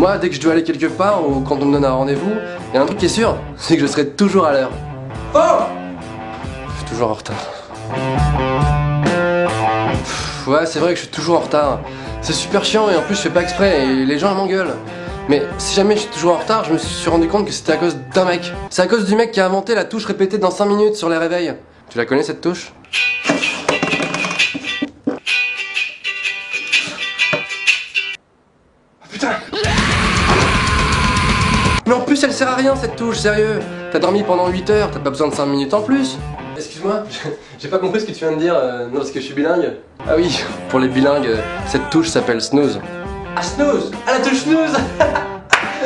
Moi, dès que je dois aller quelque part ou quand on me donne un rendez-vous, il y a un truc qui est sûr, c'est que je serai toujours à l'heure. Oh! Je suis toujours en retard. Ouais, c'est vrai que je suis toujours en retard. C'est super chiant et en plus je fais pas exprès et les gens ils m'engueulent. Mais si jamais je suis toujours en retard, je me suis rendu compte que c'était à cause d'un mec. C'est à cause du mec qui a inventé la touche répétée dans 5 minutes sur les réveils. Tu la connais cette touche? Putain! Mais en plus elle sert à rien cette touche, sérieux! T'as dormi pendant 8 heures, t'as pas besoin de 5 minutes en plus! Excuse-moi, j'ai pas compris ce que tu viens de dire, non parce que je suis bilingue. Ah oui, pour les bilingues, cette touche s'appelle snooze. Ah snooze! Ah la touche snooze!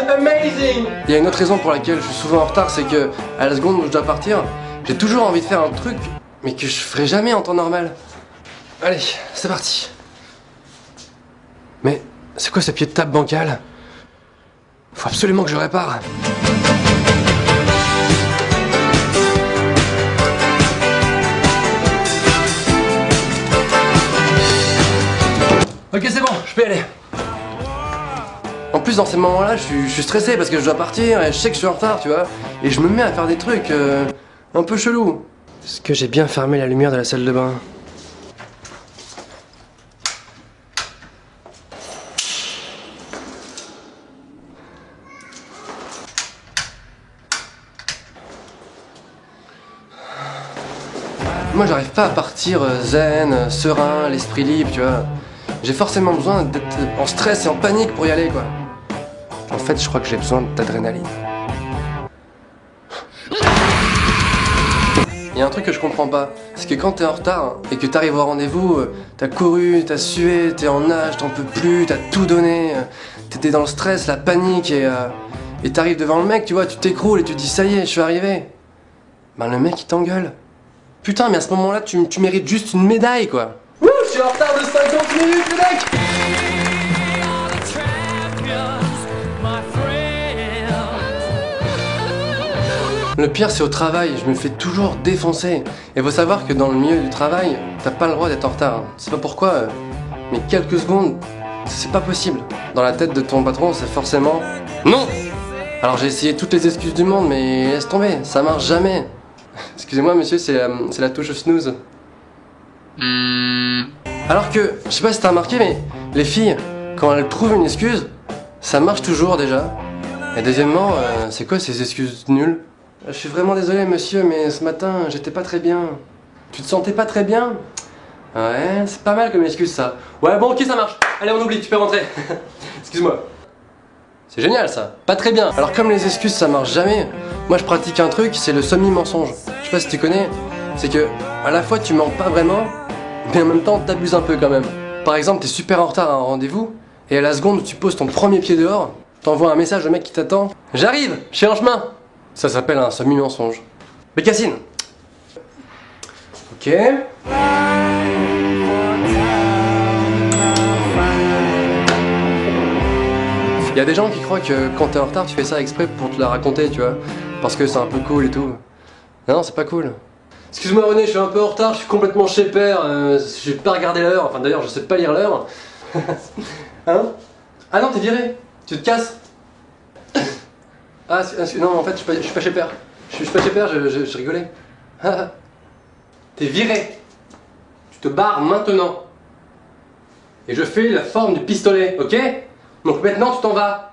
Amazing! Il y a une autre raison pour laquelle je suis souvent en retard, c'est que à la seconde où je dois partir, j'ai toujours envie de faire un truc, mais que je ferai jamais en temps normal. Allez, c'est parti. Mais c'est quoi ce pied de table bancal? Faut absolument que je répare. Ok, c'est bon, je peux y aller. En plus, dans ces moments-là, je suis stressé parce que je dois partir et je sais que je suis en retard, tu vois. Et je me mets à faire des trucs un peu chelous. Est-ce que j'ai bien fermé la lumière de la salle de bain? Moi, j'arrive pas à partir zen, serein, l'esprit libre, tu vois. J'ai forcément besoin d'être en stress et en panique pour y aller, quoi. En fait, je crois que j'ai besoin d'adrénaline. Il y a un truc que je comprends pas, c'est que quand t'es en retard et que t'arrives au rendez-vous, t'as couru, t'as sué, t'es en nage, t'en peux plus, t'as tout donné, t'étais dans le stress, la panique et t'arrives devant le mec, tu vois, tu t'écroules et tu te dis ça y est, je suis arrivé. Ben le mec il t'engueule. Putain, mais à ce moment-là, tu mérites juste une médaille, quoi. Wouh, je suis en retard de 50 minutes, le mec! Le pire, c'est au travail, je me fais toujours défoncer. Et faut savoir que dans le milieu du travail, t'as pas le droit d'être en retard. C'est pas pourquoi, mais quelques secondes, c'est pas possible. Dans la tête de ton patron, c'est forcément non! Alors j'ai essayé toutes les excuses du monde, mais laisse tomber, ça marche jamais. Excusez-moi monsieur, c'est la touche snooze. Alors que, je sais pas si t'as remarqué, mais les filles, quand elles trouvent une excuse, ça marche toujours déjà. Et deuxièmement, c'est quoi ces excuses nulles? Je suis vraiment désolé monsieur, mais ce matin, j'étais pas très bien. Tu te sentais pas très bien? Ouais, c'est pas mal comme excuse ça. Ouais bon ok ça marche, allez on oublie, tu peux rentrer. Excuse-moi. C'est génial ça, pas très bien. Alors comme les excuses ça marche jamais, moi je pratique un truc, c'est le semi-mensonge. Je sais pas si tu connais, c'est que à la fois tu mens pas vraiment, mais en même temps t'abuses un peu quand même. Par exemple, t'es super en retard à un rendez-vous, et à la seconde où tu poses ton premier pied dehors, t'envoies un message au mec qui t'attend. J'arrive, je suis en chemin. Ça s'appelle un semi-mensonge. Bécassine. Ok. Il y a des gens qui croient que quand t'es en retard, tu fais ça exprès pour te la raconter, tu vois. Parce que c'est un peu cool et tout. Non, c'est pas cool. Excuse-moi René, je suis un peu en retard, je suis complètement chez père, j'ai pas regardé l'heure, enfin d'ailleurs je sais pas lire l'heure. Hein? Ah non, t'es viré, tu te casses. Ah non, en fait je suis pas chez père. Je suis pas chez père, je rigolais. T'es viré. Tu te barres maintenant. Et je fais la forme du pistolet, ok? Donc maintenant tu t'en vas.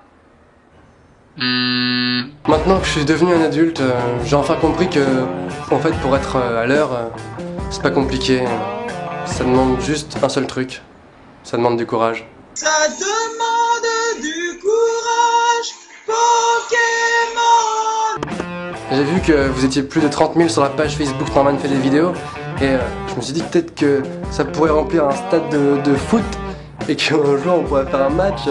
Maintenant que je suis devenu un adulte, j'ai enfin compris que, en fait, pour être à l'heure, c'est pas compliqué. Ça demande juste un seul truc. Ça demande du courage. Ça demande du courage, Pokémon. J'ai vu que vous étiez plus de 30 000 sur la page Facebook Norman fait des vidéos, et je me suis dit peut-être que ça pourrait remplir un stade de foot, et qu'un jour on pourrait faire un match.